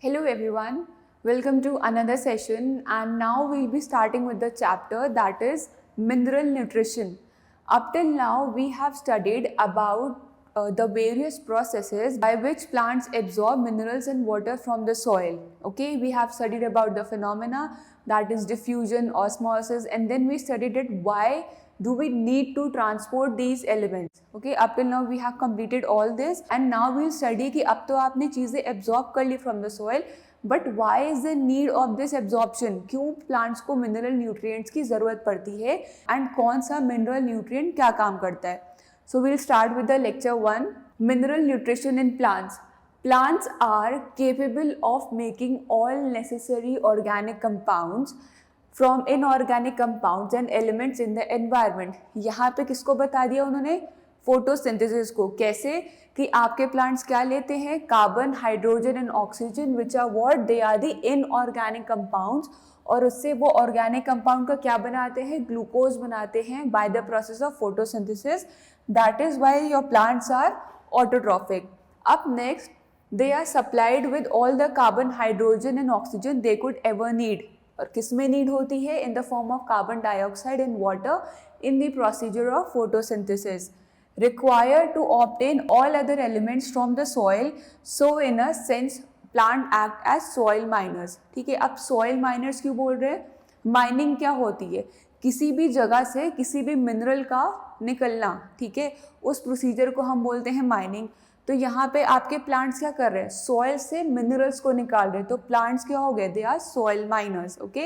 Hello everyone, welcome to another session and now we'll be starting with the chapter that is mineral nutrition. Up till now we have studied about the various processes by which plants absorb minerals and water from the soil. Okay, we have studied about the phenomena that is diffusion, osmosis, and then we studied it why do we need to transport these elements. Okay, up till now we have completed all this and now we'll study कि अब तो आपने चीज़ें absorb कर ली from the soil, but why is the need of this absorption? क्यों plants को mineral nutrients की ज़रूरत पड़ती है and कौन सा mineral nutrient क्या काम करता है. So we'll start with the lecture 1, mineral nutrition in plants. Plants are capable of making all necessary organic compounds from inorganic compounds and elements in the environment. यहाँ पे किसको बता दिया उन्होंने? फोटोसिंथेसिस को. कैसे कि आपके प्लांट्स क्या लेते हैं? Carbon, hydrogen and oxygen which are what? They are the inorganic compounds, और उससे वो ऑर्गेनिक कंपाउंड का क्या बनाते हैं? ग्लूकोज बनाते हैं by the process of photosynthesis. That is why your plants are autotrophic. Up next, they are supplied with all the carbon, hydrogen and oxygen they could ever need. और किस में need होती है? इन the form of carbon dioxide and water in the procedure of photosynthesis. Required to obtain all other elements from the soil, so in a sense plant act as soil miners. ठीक है, अब soil miners क्यों बोल रहे हैं? Mining क्या होती है? किसी भी जगह से किसी भी मिनरल का निकलना. ठीक है, उस प्रोसीजर को हम बोलते हैं माइनिंग. तो यहाँ पे आपके प्लांट्स क्या कर रहे हैं? सॉइल से मिनरल्स को निकाल रहे हैं. तो प्लांट्स क्या हो गए? They are soil miners. Okay,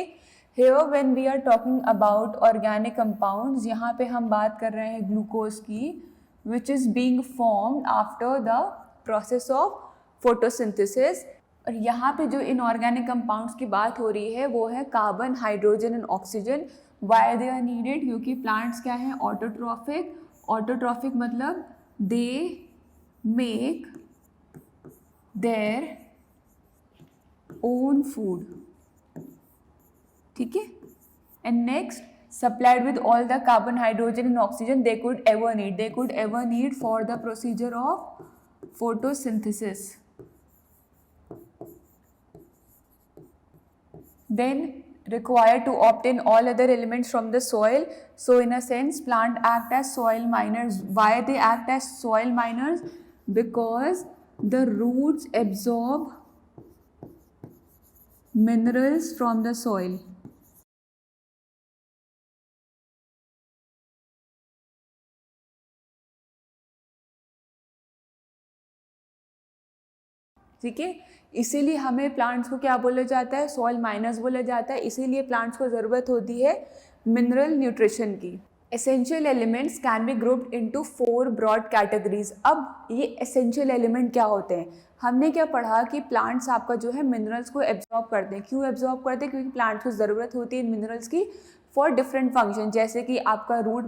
here when we are talking about organic compounds, यहाँ पे हम बात कर रहे हैं ग्लूकोज की, which is being formed after the process of photosynthesis. और यहाँ पे जो इनऑर्गेनिक कंपाउंड्स की बात हो रही है वो है carbon, hydrogen and oxygen. Why they are needed? क्योंकि प्लांट्स क्या हैं? ऑटोट्रॉफिक. ऑटोट्रॉफिक मतलब दे make their own food. ठीक है, and next, supplied with all the carbon, hydrogen and oxygen they could ever need for the procedure of photosynthesis. Then required to obtain all other elements from the soil. So in a sense plant act as soil miners. Why they act as soil miners? Because the roots absorb minerals from the soil. ठीक है, इसीलिए हमें plants को क्या बोला जाता है? Soil miners बोला जाता है. इसीलिए प्लांट्स को ज़रूरत होती है मिनरल न्यूट्रिशन की. Essential elements can be grouped into 4 broad categories. अब ये एसेंशियल एलिमेंट क्या होते हैं? हमने क्या पढ़ा कि प्लांट्स आपका जो है मिनरल्स को एब्जॉर्ब करते हैं. क्यों एब्जॉर्ब करते हैं? क्योंकि प्लांट्स को ज़रूरत होती है मिनरल्स की फॉर डिफरेंट फंक्शन, जैसे कि आपका रूट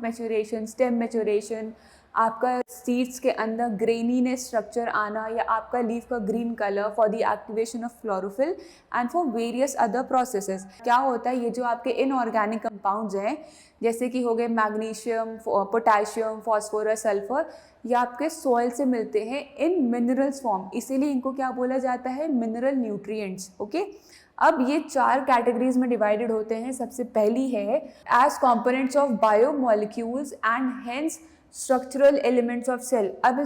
मैच्योरेशन, स्टेम मैच्योरेशन, आपका सीड्स के अंदर ग्रेनीनेस स्ट्रक्चर आना, या आपका लीफ का green colour for the activation of chlorophyll and for various other processes. क्या होता है? ये जो आपके इनऑर्गेनिक कंपाउंड्स हैं, जैसे कि हो गए मैग्नीशियम, पोटेशियम, फॉस्फोरस, सल्फर, ये आपके सॉइल से मिलते हैं इन मिनरल्स फॉर्म. इसीलिए इनको क्या बोला जाता है? Mineral nutrients. ओके, अब ये 4 कैटेगरीज में डिवाइडेड होते हैं. सबसे पहली है as components of biomolecules and hence structural elements of cell. अब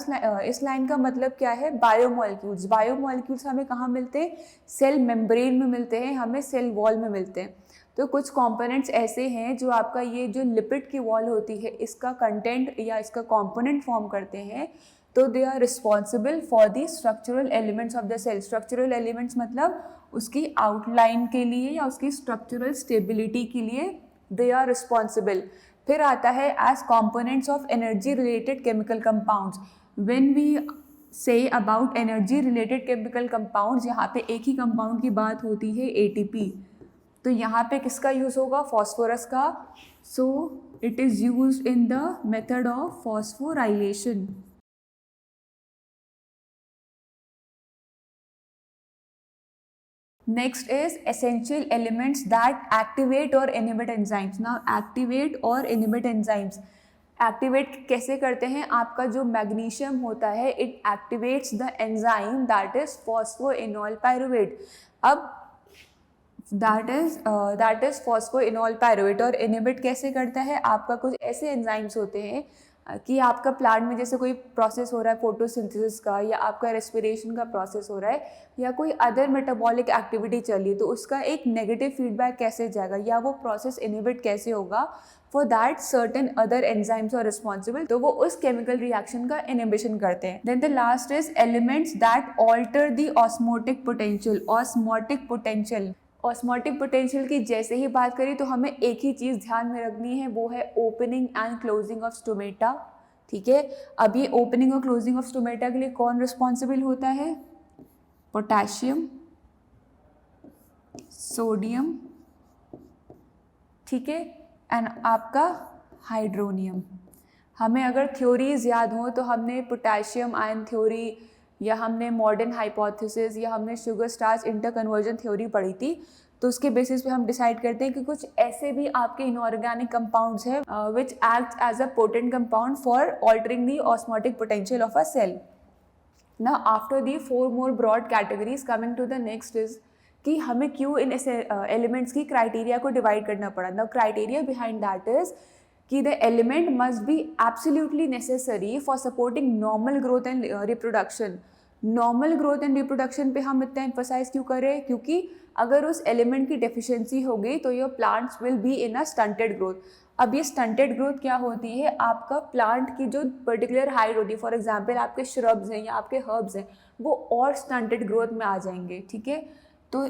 इस लाइन का मतलब क्या है? बायोमोलिक्यूल्स. बायोमोलिक्यूल्स हमें कहाँ मिलते हैं? सेल मेम्ब्रेन में मिलते हैं, हमें सेल वॉल में मिलते हैं. तो कुछ कंपोनेंट्स ऐसे हैं जो आपका ये जो लिपिड की वॉल होती है इसका कंटेंट या इसका कंपोनेंट फॉर्म करते हैं. तो they are responsible for the structural elements of the cell. Structural elements मतलब उसकी आउटलाइन के लिए या उसकी स्ट्रक्चरल स्टेबिलिटी के लिए दे आर रिस्पॉन्सिबल. फिर आता है as components of energy related chemical compounds. When we say about energy related chemical compounds, यहाँ पे एक ही कंपाउंड की बात होती है, ATP. तो यहाँ पे किसका यूज़ होगा? फॉस्फोरस का. So it is used in the method of phosphorylation. Next is essential elements that activate or inhibit enzymes. Now activate or inhibit enzymes. Activate कैसे करते हैं? आपका जो मैग्नीशियम होता है, it activates the enzyme that is phosphoenol pyruvate. अब that is phosphoenol pyruvate. और inhibit कैसे करता है? आपका कुछ ऐसे एंजाइम्स होते हैं कि आपका प्लांट में जैसे कोई प्रोसेस हो रहा है फोटोसिंथेसिस का, या आपका रेस्पिरेशन का प्रोसेस हो रहा है, या कोई अदर मेटाबॉलिक एक्टिविटी चल रही है, तो उसका एक नेगेटिव फीडबैक कैसे जाएगा, या वो प्रोसेस इनहिबिट कैसे होगा? For that certain other enzymes are responsible, तो वो उस केमिकल रिएक्शन का इनहिबिशन करते हैं। Then the last is elements that alter the osmotic potential. Osmotic potential, osmotic potential की जैसे ही बात करी तो हमें एक ही चीज़ ध्यान में रखनी है, वो है opening and closing of stomata. ठीक है, अब ये ओपनिंग और क्लोजिंग ऑफ स्टोमेटा के लिए कौन रिस्पॉन्सिबल होता है? पोटेशियम, सोडियम, ठीक है, एंड आपका हाइड्रोनियम। हमें अगर थ्योरीज याद हो तो हमने पोटेशियम आयन थ्योरी, या हमने मॉडर्न हाइपोथेसिस, या हमने sugar starch inter conversion theory पढ़ी थी। तो उसके बेसिस पे हम डिसाइड करते हैं कि कुछ ऐसे भी आपके इनऑर्गेनिक कंपाउंड्स हैं which act as a potent compound for altering the osmotic potential of a cell. Now after the 4 more broad categories, coming to the next is कि हमें क्यों इन एलिमेंट्स की क्राइटेरिया को डिवाइड करना पड़ा। Now criteria behind that is कि the element must be absolutely necessary for supporting normal growth and reproduction. Normal growth and reproduction पे हम इतना एम्फोसाइज क्यों करें? क्योंकि अगर उस एलिमेंट की डेफिशिएंसी हो गई तो your plants will be in a stunted growth. अब ये स्टंटेड ग्रोथ क्या होती है? आपका प्लांट की जो पर्टिकुलर हाइट होती है, फॉर एग्जांपल आपके श्रब्स हैं या आपके हर्ब्स हैं, वो और स्टंटेड ग्रोथ में आ जाएंगे। ठीक है, तो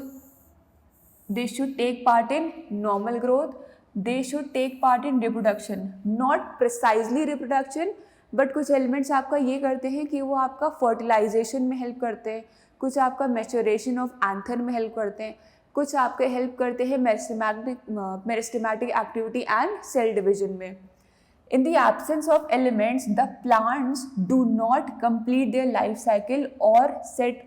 they should take part in normal growth, they should take part in reproduction, not precisely reproduction, but कुछ एलिमेंट्स आपका ये करते हैं कि वो आपका फर्टिलाइजेशन में हेल्प करते हैं, कुछ आपका मैच्योरेशन ऑफ एंथर में हेल्प करते हैं, कुछ आपके हेल्प करते हैं meristematic activity and cell division में। In the absence of elements, the plants do not complete their life cycle or set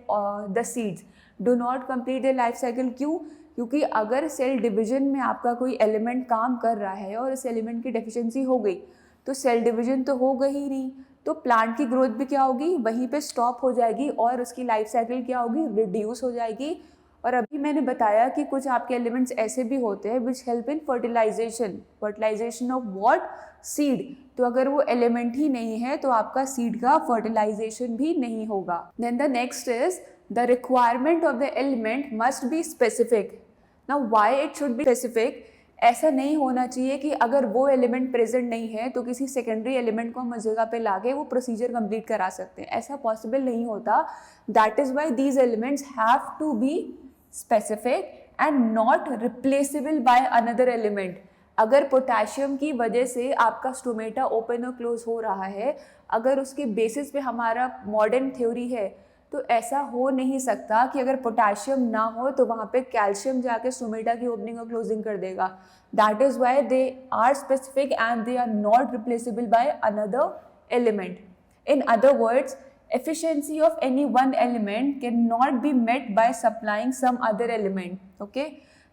the seeds. Do not complete their life cycle क्यों? क्योंकि अगर सेल डिवीजन में आपका कोई element काम कर रहा है और इस एलिमेंट की डेफिशिएंसी हो गई, तो सेल डिवीजन तो हो गई ही नहीं, तो प्लांट की ग्रोथ भी क्या होगी? वहीं पे स्टॉप हो जाएगी और उसकी लाइफ साइकिल क्या होगी? रिड्यूस हो जाएगी। और अभी मैंने बताया कि कुछ आपके एलिमेंट्स ऐसे भी होते हैं which help in fertilization of what? Seed. तो अगर वो एलिमेंट ही नहीं है तो आपका सीड का फर्टिलाइजेशन भी नहीं होगा। Then the next is the requirement of the element must be specific. Now why it should be specific? ऐसा नहीं होना चाहिए कि अगर वो एलिमेंट प्रेजेंट नहीं है तो किसी सेकेंडरी एलिमेंट को हम उस जगह पे लाके वो प्रोसीजर कंप्लीट करा सकते हैं, ऐसा पॉसिबल नहीं होता। That is why these elements have to be specific and not replaceable by another element. अगर पोटेशियम की वजह से आपका स्टोमेटा ओपन और क्लोज हो रहा है, अगर उसके बेसिस पे हमारा मॉडर्न थ्योरी है, तो ऐसा हो नहीं सकता कि अगर पोटेशियम ना हो तो वहाँ पे कैल्शियम जाके स्टोमेटा की ओपनिंग और क्लोजिंग कर देगा। That is why they are specific and they are not replaceable by another element. In other words, efficiency of any one element cannot be met by supplying some other element. Okay,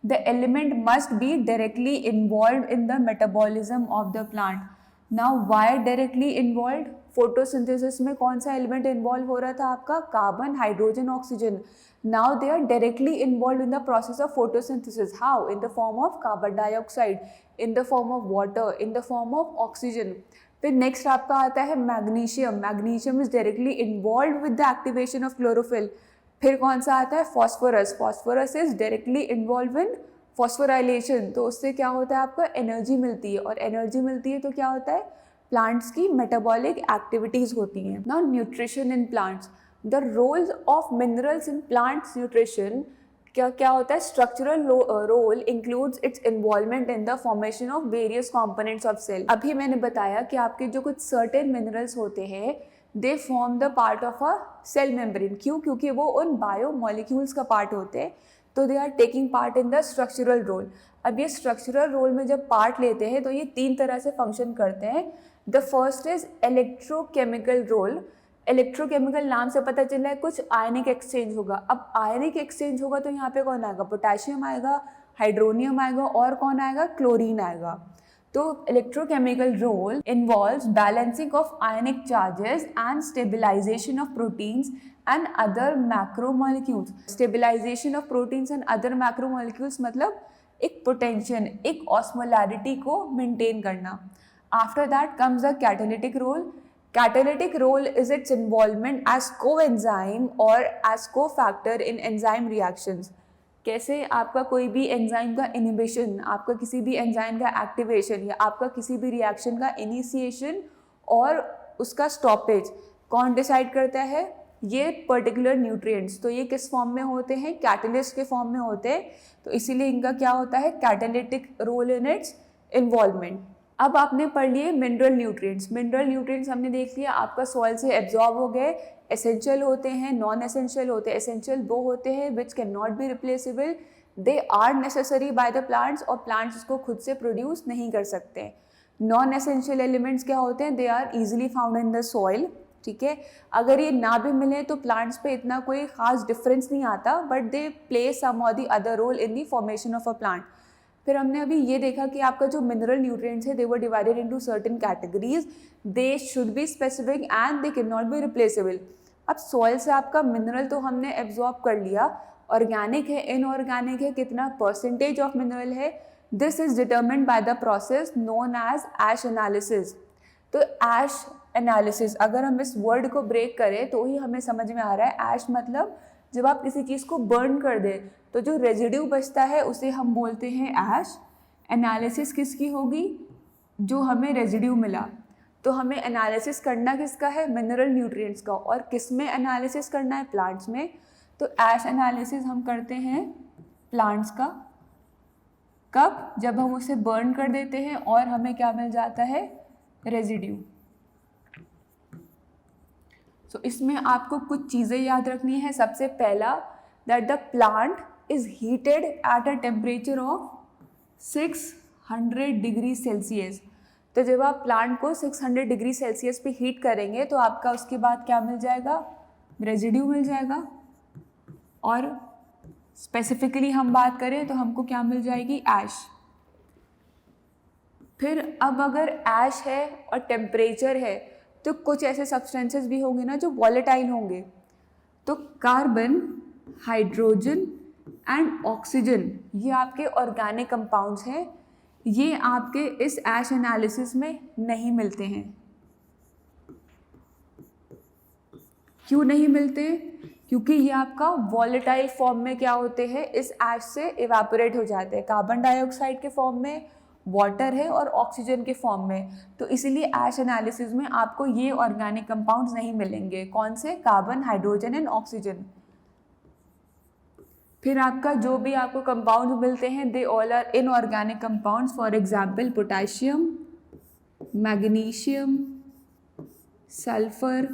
the element must be directly involved in the metabolism of the plant. Now why directly involved? Photosynthesis में कौन सा element involve हो रहा था आपका? Carbon, hydrogen, oxygen. Now they are directly involved in the process of photosynthesis. How? In the form of carbon dioxide, in the form of water, in the form of oxygen. फिर next आपका आता है magnesium. Magnesium is directly involve with the activation of chlorophyll. फिर कौन सा आता है? Phosphorus. Phosphorus is directly involve in phosphorylation. तो उससे क्या होता है? आपको एनर्जी मिलती है, और एनर्जी मिलती है तो क्या होता है? प्लांट्स की मेटाबॉलिक एक्टिविटीज होती हैं। Now nutrition in plants, the roles of minerals in plants nutrition क्या होता है? Structural role includes its involvement in the formation of various components of cell. अभी मैंने बताया कि आपके जो कुछ सर्टेन मिनरल्स होते हैं they form the part of a cell membrane. क्यों? क्योंकि वो उन बायो मॉलिक्यूल्स का पार्ट होते हैं, तो they are taking part in the structural role. अब ये स्ट्रक्चरल रोल में जब पार्ट लेते हैं तो ये 3 तरह से फंक्शन करते हैं। The first is electrochemical role. Electrochemical नाम से पता चल रहा है कुछ आयनिक एक्सचेंज होगा। अब आयनिक एक्सचेंज होगा तो यहाँ पे कौन आएगा? पोटेशियम आएगा, हाइड्रोनियम आएगा, और कौन आएगा? क्लोरीन आएगा। तो electrochemical role involves balancing of ionic charges and stabilization of proteins and other macromolecules. Stabilization of proteins and other macromolecules मतलब एक पोटेंशियल, एक ऑस्मोलैरिटी को मेंटेन करना. After that comes the catalytic role. Catalytic role is its involvement as coenzyme or as cofactor in enzyme reactions. कैसे आपका कोई भी enzyme का इनिबिशन, आपका किसी भी एंजाइम का एक्टिवेशन या आपका किसी भी रिएक्शन का इनिशिएशन और उसका स्टॉपेज कौन डिसाइड करता है? ये पर्टिकुलर न्यूट्रिएंट्स. तो ये किस फॉर्म में होते हैं? कैटलिस्ट के फॉर्म में होते हैं. तो इसीलिए इनका क्या होता है? Catalytic role in its involvement. अब आपने पढ़ लिए मिनरल न्यूट्रिएंट्स. मिनरल न्यूट्रिएंट्स हमने देख लिया, आपका सॉइल से एब्जॉर्ब हो गए. एसेंशियल होते हैं, नॉन एसेंशियल होते हैं. एसेंशियल वो होते हैं which can not be replaceable, they are necessary by the plants और प्लांट्स इसको खुद से प्रोड्यूस नहीं कर सकते. नॉन एसेंशियल एलिमेंट्स क्या होते हैं? They are easily found in the soil. ठीक है, अगर ये ना भी मिले तो प्लांट्स पे इतना कोई खास डिफरेंस नहीं आता, but they play some or the other role in the formation of a plant. फिर हमने अभी ये देखा कि आपका जो मिनरल न्यूट्रिएंट्स है they were divided into certain categories. They should be specific and they can not be replaceable. अब सॉइल से आपका मिनरल तो हमने एब्जॉर्ब कर लिया, ऑर्गेनिक है, इनऑर्गेनिक है, कितना परसेंटेज ऑफ मिनरल है, this is determined by the process known as ash analysis. तो ऐश एनालिसिस, अगर हम इस वर्ड को ब्रेक करें तो ही हमें समझ में आ रहा है. ऐश मतलब जब आप किसी चीज़ को बर्न कर दें तो जो रेजिड्यू बचता है उसे हम बोलते हैं ऐश. एनालिसिस किसकी होगी? जो हमें रेजिड्यू मिला. तो हमें एनालिसिस करना किसका है? मिनरल न्यूट्रिएंट्स का. और किस में एनालिसिस करना है? प्लांट्स में. तो ऐश एनालिसिस हम करते हैं प्लांट्स का. कब? जब हम उसे बर्न कर देते हैं और हमें क्या मिल जाता है? रेजिड्यू. तो इसमें आपको कुछ चीज़ें याद रखनी है. सबसे पहला, that the plant is heated eight a temperature of 600 degree Celsius. तो जब आप प्लांट को 600 डिग्री सेल्सियस पे हीट करेंगे तो आपका उसके बाद क्या मिल जाएगा? रेजिड्यू मिल जाएगा. और स्पेसिफिकली हम बात करें तो हमको क्या मिल जाएगी? ऐश. फिर अब अगर ऐश है और टेम्परेचर है तो कुछ ऐसे सब्सटेंसेस भी होंगे ना जो वॉलेटाइल होंगे. तो कार्बन, हाइड्रोजन एंड ऑक्सीजन, ये आपके ऑर्गेनिक कंपाउंड्स हैं. ये आपके इस ऐश एनालिसिस में नहीं मिलते हैं. क्यों नहीं मिलते? क्योंकि ये आपका वॉलेटाइल फॉर्म में क्या होते हैं? इस ऐश से इवेपोरेट हो जाते हैं. कार्बन डाइऑक्साइड के फॉर्म में, वाटर है, और ऑक्सीजन के फॉर्म में. तो इसीलिए ऐश एनालिसिस में आपको ये ऑर्गेनिक कंपाउंड्स नहीं मिलेंगे. कौन से? Carbon, hydrogen and oxygen. फिर आपका जो भी आपको कंपाउंड मिलते हैं they all are inorganic compounds. For example potassium, magnesium, sulphur,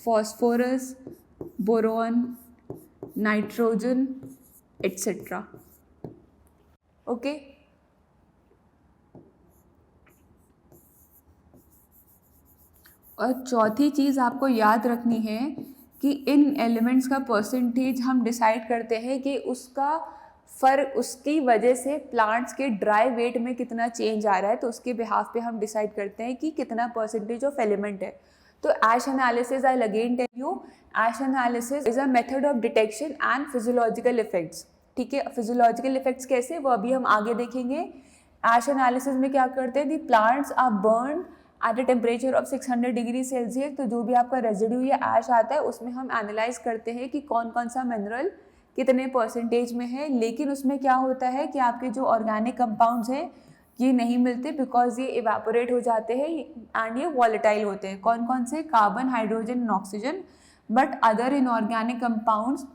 phosphorus, boron, nitrogen etcetera. Okay. और चौथी चीज़ आपको याद रखनी है कि इन एलिमेंट्स का परसेंटेज हम डिसाइड करते हैं कि उसका फ़र्क, उसकी वजह से प्लांट्स के ड्राई वेट में कितना चेंज आ रहा है. तो उसके बिहाफ पे हम डिसाइड करते हैं कि कितना परसेंटेज ऑफ एलिमेंट है. तो ash analysis, I again tell you, ash analysis is a method of detection and physiological effects. ठीक है, फिजियोलॉजिकल इफेक्ट्स कैसे, वो अभी हम आगे देखेंगे. ऐश एनालिसिस में क्या करते हैं? The plants are burn at a temperature of 600 degree Celsius. तो जो भी आपका रेजिड्यू या ऐश आता है उसमें हम एनालाइज करते हैं कि कौन कौन सा मिनरल कितने परसेंटेज में है. लेकिन उसमें क्या होता है कि आपके जो ऑर्गेनिक कंपाउंड्स हैं ये नहीं मिलते बिकॉज ये इवेपोरेट हो जाते हैं एंड ये वॉलेटाइल होते हैं. कौन कौन से? Carbon, hydrogen and oxygen. But other inorganic compounds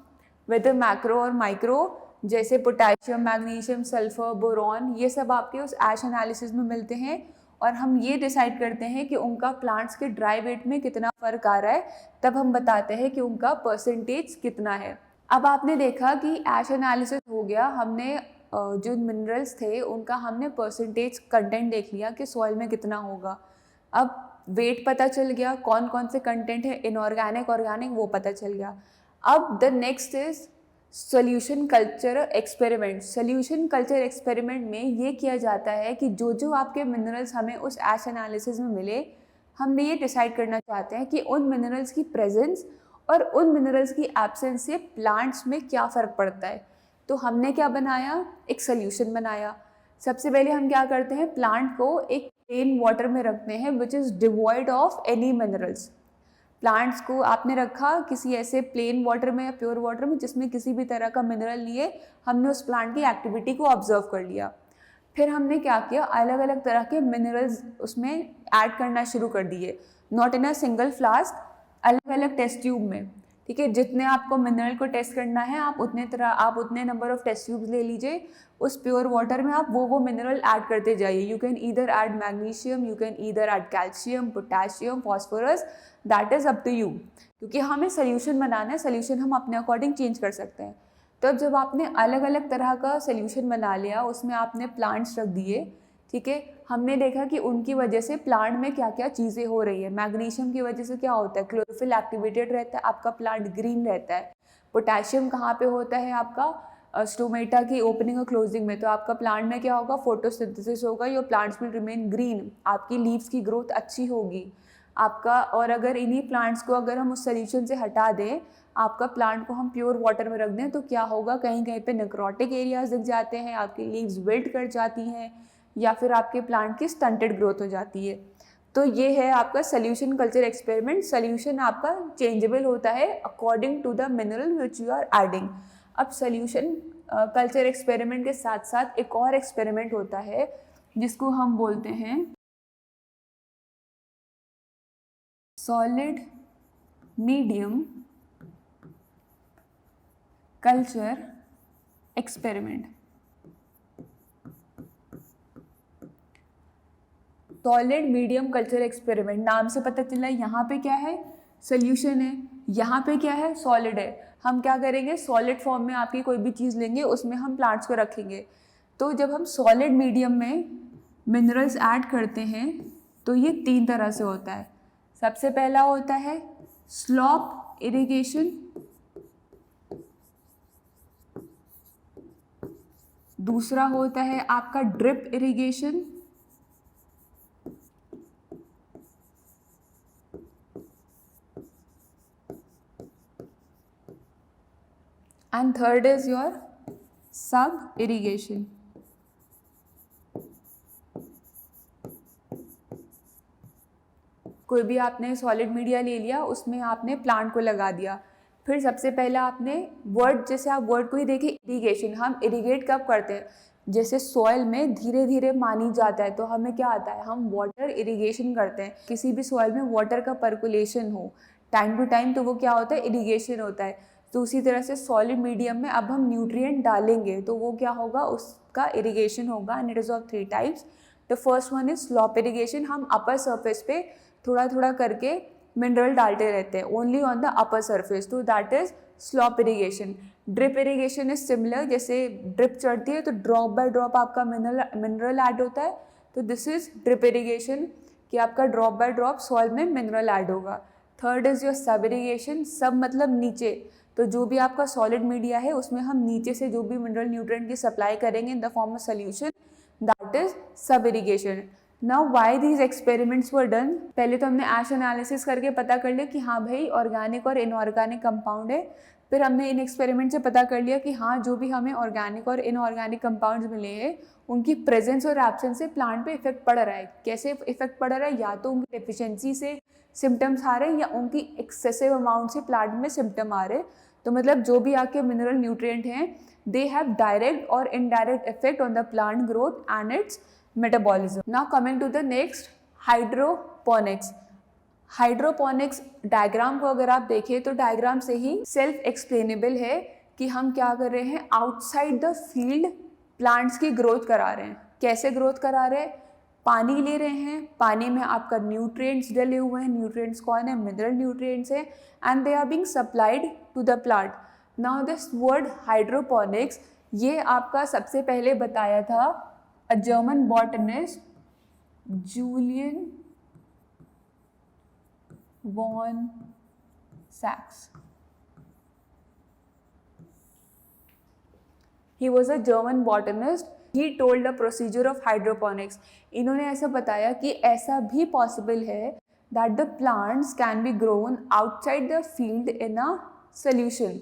with macro और माइक्रो, जैसे पोटेशियम, मैग्नीशियम, सल्फर, बोरॉन, ये सब आपके उस ऐश एनालिसिस में मिलते हैं. और हम ये डिसाइड करते हैं कि उनका प्लांट्स के ड्राई वेट में कितना फ़र्क आ रहा है. तब हम बताते हैं कि उनका परसेंटेज कितना है. अब आपने देखा कि ऐश एनालिसिस हो गया, हमने जो मिनरल्स थे उनका हमने परसेंटेज कंटेंट देख लिया कि सॉइल में कितना होगा. अब वेट पता चल गया, कौन कौन से कंटेंट है, इनऑर्गेनिक, ऑर्गेनिक, वो पता चल गया. अब the next is solution culture experiment. Solution culture experiment में ये किया जाता है कि जो जो आपके मिनरल्स हमें उस ऐश एनालिसिस में मिले, हम ये डिसाइड करना चाहते हैं कि उन मिनरल्स की प्रेजेंस और उन मिनरल्स की एब्सेंस से प्लांट्स में क्या फ़र्क पड़ता है। तो हमने क्या बनाया, एक सोल्यूशन बनाया। सबसे पहले हम क्या करते हैं, प्लांट को एक प्लेन वाटर में रखते हैं which is devoid of any minerals. Plants को आपने रखा किसी ऐसे प्लेन वाटर में या प्योर वाटर में जिसमें किसी भी तरह का मिनरल नहीं है। हमने उस प्लांट की एक्टिविटी को ऑब्जर्व कर लिया। फिर हमने क्या किया, अलग अलग तरह के मिनरल्स उसमें ऐड करना शुरू कर दिए, not in a single flask, अलग अलग टेस्ट ट्यूब में। ठीक है, जितने आपको मिनरल को टेस्ट करना है आप उतने नंबर ऑफ टेस्ट ट्यूब्स ले लीजिए। उस प्योर वाटर में आप वो मिनरल ऐड करते जाइए। You can either add magnesium, you can either add calcium, potassium, phosphorus, that is up to you. क्योंकि हमें सोल्यूशन बनाना है, सोल्यूशन हम अपने अकॉर्डिंग चेंज कर सकते हैं। तब जब आपने अलग अलग तरह का सोल्यूशन बना लिया, उसमें आपने प्लांट्स रख दिए। ठीक है, हमने देखा कि उनकी वजह से प्लांट में क्या क्या चीज़ें हो रही है। मैग्नीशियम की वजह से क्या होता है, क्लोरोफिल एक्टिवेटेड रहता है, आपका प्लांट ग्रीन रहता है। पोटेशियम कहाँ पे होता है, आपका स्टोमेटा की ओपनिंग और क्लोजिंग में, तो आपका प्लांट में क्या होगा, फोटोसिंथेसिस होगा, your plants will remain green, आपकी लीव्स की ग्रोथ अच्छी होगी आपका। और अगर इन्हीं प्लांट्स को अगर हम उस सोल्यूशन से हटा दें, आपका प्लांट को हम प्योर वाटर में रख दें, तो क्या होगा, कहीं कहीं पे नेक्रोटिक एरियाज दिख जाते हैं, आपकी लीव्स विल्ट कर जाती हैं, या फिर आपके प्लांट की स्टंटेड ग्रोथ हो जाती है। तो ये है आपका सोल्यूशन कल्चर एक्सपेरिमेंट। सोल्यूशन आपका चेंजेबल होता है according to the mineral which you are adding. अब सोल्यूशन कल्चर एक्सपेरिमेंट के साथ साथ एक और एक्सपेरिमेंट होता है जिसको हम बोलते हैं solid medium culture experiment. Solid medium culture experiment, नाम से पता चला यहाँ पे क्या है, सोल्यूशन है, यहाँ पे क्या है, सॉलिड है। हम क्या करेंगे, सॉलिड फॉर्म में आपकी कोई भी चीज़ लेंगे, उसमें हम प्लांट्स को रखेंगे। तो जब हम सॉलिड मीडियम में मिनरल्स ऐड करते हैं तो ये 3 तरह से होता है। सबसे पहला होता है स्लॉप इरिगेशन, दूसरा होता है आपका drip irrigation, and third is your sub irrigation। कोई भी आपने सॉलिड मीडिया ले लिया, उसमें आपने प्लांट को लगा दिया। फिर सबसे पहला आपने वर्ड, जैसे आप वर्ड को ही देखिए, इरिगेशन। हम इरिगेट कब करते हैं, जैसे सॉइल में धीरे धीरे पानी जाता है तो हमें क्या आता है, हम वाटर इरिगेशन करते हैं। किसी भी सॉइल में वाटर का पर्कुलेशन हो टाइम टू टाइम, तो वो क्या होता है, इरिगेशन होता है। तो उसी तरह से सॉलिड मीडियम में अब हम न्यूट्रिएंट डालेंगे तो वो क्या होगा, उसका इरिगेशन होगा। And it is of 3 types. The first one is slope irrigation. हम अपर सरफेस पे थोड़ा थोड़ा करके मिनरल डालते रहते हैं, only on the upper surface, तो that is slope irrigation. Drip irrigation is similar, जैसे ड्रिप चढ़ती है तो ड्रॉप बाय ड्रॉप आपका मिनरल ऐड होता है, तो दिस इज ड्रिप इरिगेशन, कि आपका ड्रॉप बाय ड्रॉप सॉइल में मिनरल ऐड होगा। Third is your sub irrigation, sub मतलब नीचे, तो जो भी आपका सॉलिड मीडिया है उसमें हम नीचे से जो भी मिनरल न्यूट्रिएंट की सप्लाई करेंगे in the form of solution, that is sub irrigation. Now why these experiments were done, पहले तो हमने ऐश एनालिसिस करके पता कर लिया कि हाँ भाई ऑर्गेनिक और इनऑर्गेनिक कंपाउंड है। फिर हमने इन एक्सपेरिमेंट से पता कर लिया कि हाँ जो भी हमें ऑर्गेनिक और इनऑर्गेनिक कंपाउंड्स मिले हैं उनकी प्रेजेंस और एब्सेंस से प्लांट पे इफेक्ट पड़ रहा है। कैसे इफेक्ट पड़ रहा है, या तो उनकी डेफिशिएंसी से सिम्टम्स आ रहे हैं या उनकी एक्सेसिव अमाउंट से प्लांट में सिम्टम आ रहे हैं। तो मतलब जो भी आपके मिनरल न्यूट्रिएंट हैं, दे हैव डायरेक्ट और indirect effect on the plant growth and its metabolism. Now coming to the next, hydroponics. Hydroponics diagram को अगर आप देखें तो डायग्राम से ही सेल्फ एक्सप्लेनेबल है कि हम क्या कर रहे हैं, आउटसाइड द फील्ड प्लांट्स की ग्रोथ करा रहे हैं। कैसे ग्रोथ करा रहे हैं, पानी ले रहे हैं, पानी में आपका न्यूट्रिएंट्स डले हुए हैं। न्यूट्रिएंट्स कौन है, मिनरल न्यूट्रिएंट्स है, and they are being supplied to the plant. Now this word hydroponics, ये आपका सबसे पहले बताया था a German botanist Julian von सैक्स। He was a German botanist. He told the procedure of hydroponics. इन्होंने ऐसा बताया कि ऐसा भी पॉसिबल है that the plants can be grown outside the field in a solution.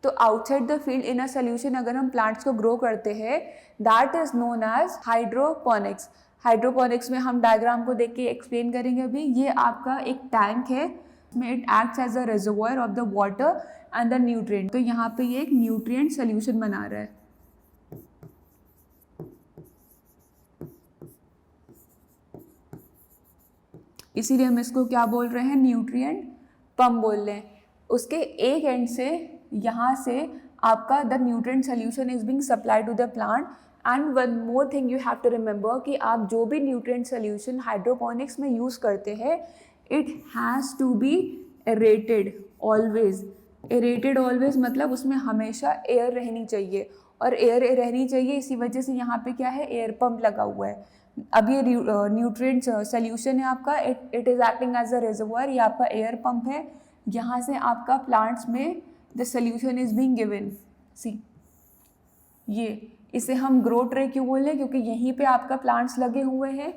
तो outside the field in a solution अगर हम प्लांट्स को ग्रो करते हैं, that is known as hydroponics. Hydroponics में हम डायग्राम को देख के एक्सप्लेन करेंगे अभी. ये आपका एक टैंक है, में it acts as a reservoir of the water and the nutrient. तो यहाँ पे ये एक न्यूट्रिएंट सोल्यूशन बना रहा है. इसीलिए हम इसको क्या बोल रहे हैं, न्यूट्रिएंट पंप बोल रहे हैं. उसके एक एंड से यहाँ से आपका the nutrient solution is being supplied to the plant. And one more thing you have to remember कि आप जो भी न्यूट्रिएंट सोल्यूशन हाइड्रोपोनिक्स में यूज़ करते हैं, it has to be aerated always. Aerated always मतलब उसमें हमेशा एयर रहनी चाहिए, और एयर रहनी चाहिए इसी वजह से यहाँ पे क्या है, एयर पंप लगा हुआ है. अब ये न्यूट्रिएंट सोल्यूशन है आपका, it is acting as a reservoir. ये आपका एयर पंप है, यहाँ से आपका प्लांट्स में the solution is being given. See, ये इसे हम ग्रो ट्रे क्यों बोल रहे हैं, क्योंकि यहीं पे आपका प्लांट्स लगे हुए हैं,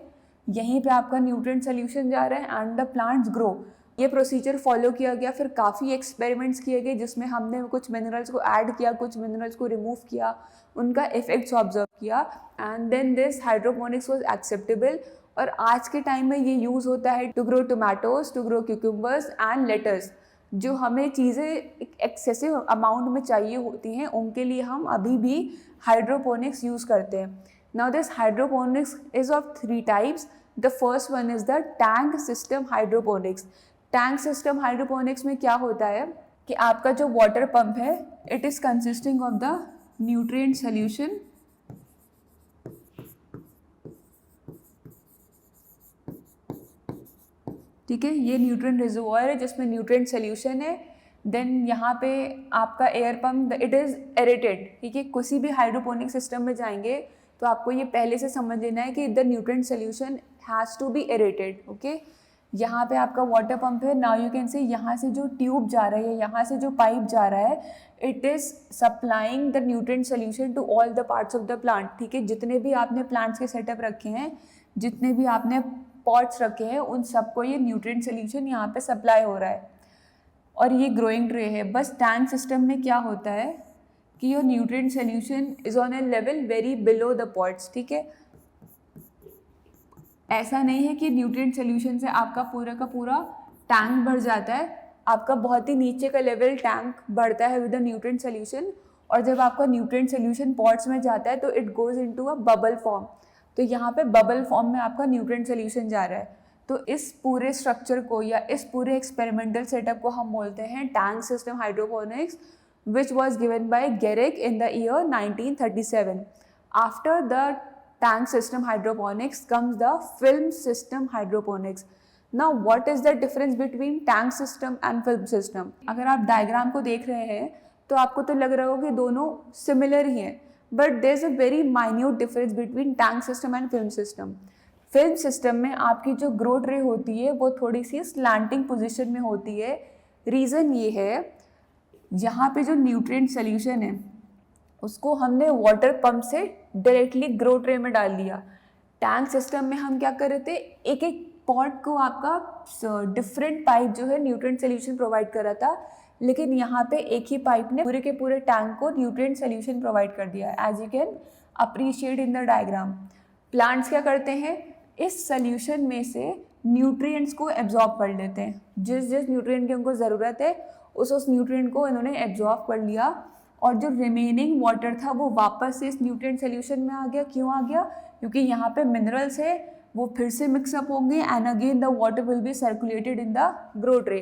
यहीं पे आपका न्यूट्रिएंट सोल्यूशन जा रहा है एंड द प्लांट्स ग्रो. ये प्रोसीजर फॉलो किया गया. फिर काफ़ी एक्सपेरिमेंट्स किए गए जिसमें हमने कुछ मिनरल्स को ऐड किया, कुछ मिनरल्स को रिमूव किया, उनका इफेक्ट्स ऑब्जर्व किया, and then this hydroponics was acceptable. और आज के टाइम में ये यूज़ होता है to grow tomatoes, to grow cucumbers and lettuce. जो हमें चीज़ें एक्सेसिव अमाउंट में चाहिए होती हैं, उनके लिए हम अभी भी हाइड्रोपोनिक्स यूज़ करते हैं. Now this hydroponics is of 3 types. The first one is the tank system hydroponics. Tank system hydroponics में क्या होता है कि आपका जो वाटर पंप है, it is consisting of the nutrient solution. ठीक है, ये न्यूट्रिएंट रिजर्वोयर है जिसमें न्यूट्रिएंट सोल्यूशन है. देन यहाँ पे आपका air pump, it is aerated. ठीक है, किसी भी हाइड्रोपोनिक सिस्टम में जाएंगे तो आपको ये पहले से समझ लेना है कि the nutrient solution has to be aerated. Okay, यहाँ पे आपका वाटर पंप है. नाउ यू कैन से यहाँ से जो ट्यूब जा रहा है, यहाँ से जो पाइप जा रहा है, it is supplying the nutrient solution to all the parts of the plant. ठीक है, जितने भी आपने प्लांट्स के सेटअप रखे हैं, जितने भी आपने पॉट्स रखे हैं, उन सबको ये न्यूट्रिएंट सोल्यूशन यहाँ पे सप्लाई हो रहा है. और ये ग्रोइंग ट्रे है. बस टैंक सिस्टम में क्या होता है कि your nutrient solution is on A level very below the pots. ठीक है, ऐसा नहीं है कि न्यूट्रिएंट सोल्यूशन से आपका पूरा का पूरा टैंक भर जाता है. आपका बहुत ही नीचे का लेवल टैंक बढ़ता है विद द न्यूट्रिएंट सोल्यूशन. और जब आपका न्यूट्रिएंट सोल्यूशन पॉट्स में जाता है तो it goes into a bubble form. तो यहाँ पे बबल फॉर्म में आपका न्यूट्रिएंट सोल्यूशन जा रहा है. तो इस पूरे स्ट्रक्चर को या इस पूरे एक्सपेरिमेंटल सेटअप को हम बोलते हैं tank system hydroponics, which was given by Gericke in the year 1937. After the tank system hydroponics comes the film system hydroponics. Now what is the difference between tank system and film system? अगर आप diagram को देख रहे हैं तो आपको तो लग रहा होगा कि दोनों सिमिलर ही हैं, but there is a very minute difference between tank system and film system. Film system में आपकी जो ग्रो ट्रे होती है वो थोड़ी सी स्लैंटिंग पोजिशन में होती है. रीज़न ये है, यहाँ पे जो न्यूट्रिएंट सोल्यूशन है उसको हमने वाटर पंप से डायरेक्टली ग्रो ट्रे में डाल दिया. टैंक सिस्टम में हम क्या कर रहे थे, एक एक पॉट को आपका डिफरेंट पाइप जो है न्यूट्रिएंट सोल्यूशन प्रोवाइड कर रहा था, लेकिन यहाँ पे एक ही पाइप ने पूरे के पूरे टैंक को न्यूट्रिएंट सोल्यूशन प्रोवाइड कर दिया. As you can appreciate in the diagram. Plants क्या करते हैं, इस सोल्यूशन में से न्यूट्रिएंट्स को एब्जॉर्ब कर लेते हैं. जिस जिस न्यूट्रिएंट की उनको ज़रूरत है उस न्यूट्रिएंट को इन्होंने एब्जॉर्ब कर लिया, और जो रिमेनिंग वाटर था वो वापस से इस न्यूट्रिएंट सोल्यूशन में आ गया. क्यों आ गया, क्योंकि यहाँ पे मिनरल्स है, वो फिर से मिक्सअप होंगे and again the water will be circulated in the grow tray.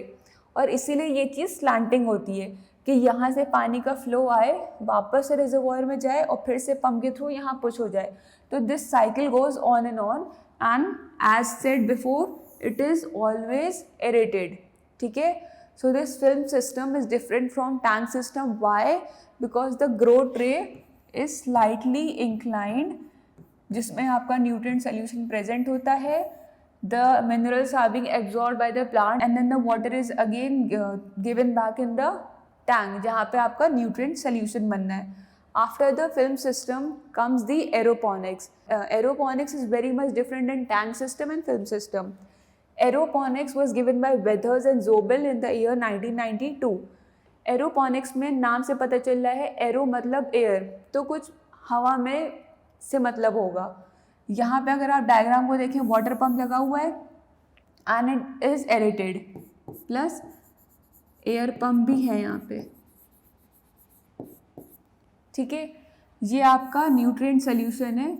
और इसीलिए ये चीज़ स्लैंटिंग होती है कि यहाँ से पानी का फ्लो आए, वापस से रिजर्वोयर में जाए और फिर से पंप के थ्रू यहाँ पुश हो जाए. तो this cycle goes on and as said before it is always aerated. ठीक है, so this film system is different from tank system. Why? Because the grow tray is slightly inclined, जिसमें आपका nutrient solution present होता है. The minerals are being absorbed by the plant and then the water is again given back in the tank, जहाँ पे आपका nutrient solution बनना है. After the film system comes the aeroponics. Aeroponics is very much different than tank system and film system. Aeroponics was given by Weathers and Zobel in the year 1992. Aeroponics में नाम से पता चल रहा है, arrow मतलब एयर, तो कुछ हवा में से मतलब होगा. यहाँ पे अगर आप डायग्राम को देखें, वाटर पंप लगा हुआ है and it is aerated, plus air pump भी है यहाँ पे. ठीक है, ये आपका न्यूट्रिएंट सोल्यूशन है.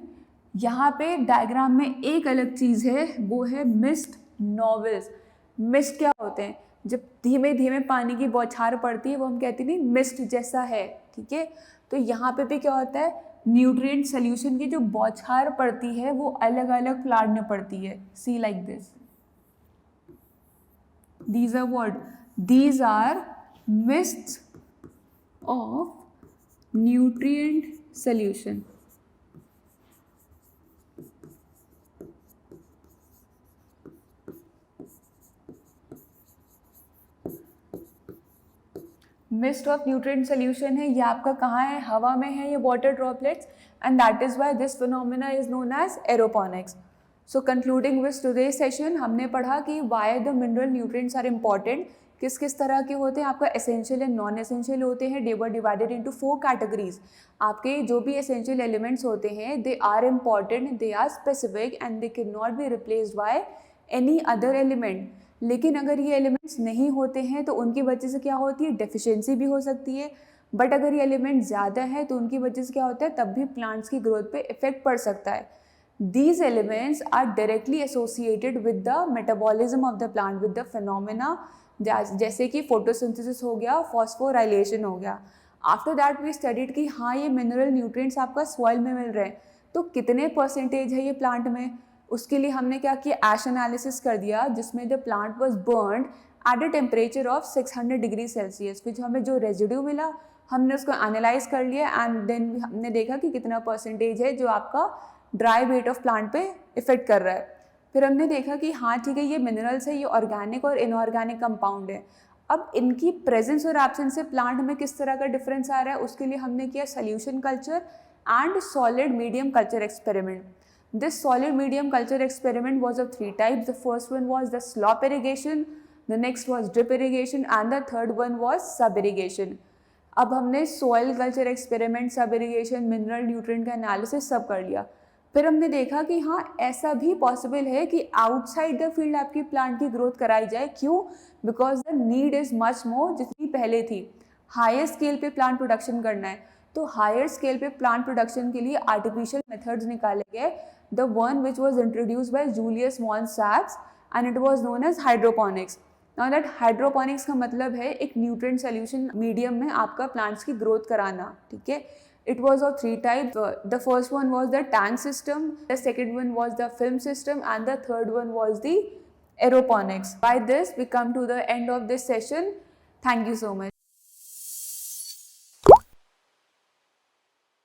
यहाँ पे डायग्राम में एक अलग चीज़ है, वो है मिस्ट नॉवेल्स. मिस्ट क्या होते हैं? जब धीमे धीमे पानी की बौछार पड़ती है वो हम कहते नहीं मिस्ट जैसा है. ठीक है, तो यहाँ पे भी क्या होता है, न्यूट्रिएंट सोल्यूशन की जो बौछार पड़ती है वो अलग अलग प्लांट में पड़ती है. See like this, these are what? These are mists of nutrient solution. Mist of nutrient solution है. ये आपका कहाँ है? हवा में है ये water droplets, and that is why this phenomena is known as aeroponics. So concluding with today's session, हमने पढ़ा कि why the mineral nutrients are important, किस किस तरह के होते हैं. आपका एसेंशियल एंड नॉन एसेंशियल होते हैं. They were divided into 4 categories. आपके जो भी एसेंशियल एलिमेंट्स होते हैं they are important, they are specific and they can not be replaced by any other element. लेकिन अगर ये एलिमेंट्स नहीं होते हैं तो उनकी वजह से क्या होती है, डेफिशिएंसी भी हो सकती है. बट अगर ये एलिमेंट ज़्यादा है तो उनकी वजह से क्या होता है, तब भी प्लांट्स की ग्रोथ पे इफेक्ट पड़ सकता है. These elements are directly associated with the metabolism of the plant, with the phenomena जैसे कि photosynthesis हो गया, phosphorylation हो गया. After that we studied कि हाँ ये mineral nutrients आपका soil में मिल रहे हैं, तो कितने परसेंटेज है ये प्लांट में. उसके लिए हमने क्या किया, एश एनालिसिस कर दिया जिसमें the plant was burned eight a temperature of 600 degree Celsius. फिर हमें जो रेजिड्यू मिला हमने उसको एनालाइज कर लिया एंड देन हमने देखा कि कितना परसेंटेज है जो आपका ड्राई वेट ऑफ प्लांट पे इफेक्ट कर रहा है. फिर हमने देखा कि हाँ ठीक है, ये मिनरल्स है, ये ऑर्गेनिक और इनऑर्गेनिक कंपाउंड है. अब इनकी प्रेजेंस और एब्सेंस से प्लांट में किस तरह का डिफरेंस आ रहा है, उसके लिए हमने किया solution culture and solid medium culture experiment. This solid medium culture experiment was of 3 types. The first one was the slop irrigation, the next was drip irrigation and the third one was sub irrigation. अब हमने soil culture experiment, sub irrigation, mineral nutrient का analysis सब कर लिया. फिर हमने देखा कि हाँ ऐसा भी पॉसिबल है कि आउटसाइड द फील्ड आपकी प्लांट की ग्रोथ कराई जाए. क्यों? Because the need is much more जितनी पहले थी. हायर स्केल पे प्लांट प्रोडक्शन करना है, तो हायर स्केल पे प्लांट प्रोडक्शन के लिए आर्टिफिशियल मेथड्स निकाले गए. The one which was introduced by Julius von Sachs and it was known as hydroponics. Now that hydroponics का मतलब है एक न्यूट्रिएंट सोल्यूशन मीडियम में आपका प्लांट्स की ग्रोथ कराना. ठीक है, it was of 3 types. The first one was the tank system, the second one was the film system and the third one was the aeroponics. By this we come to the end of this session. Thank you so much.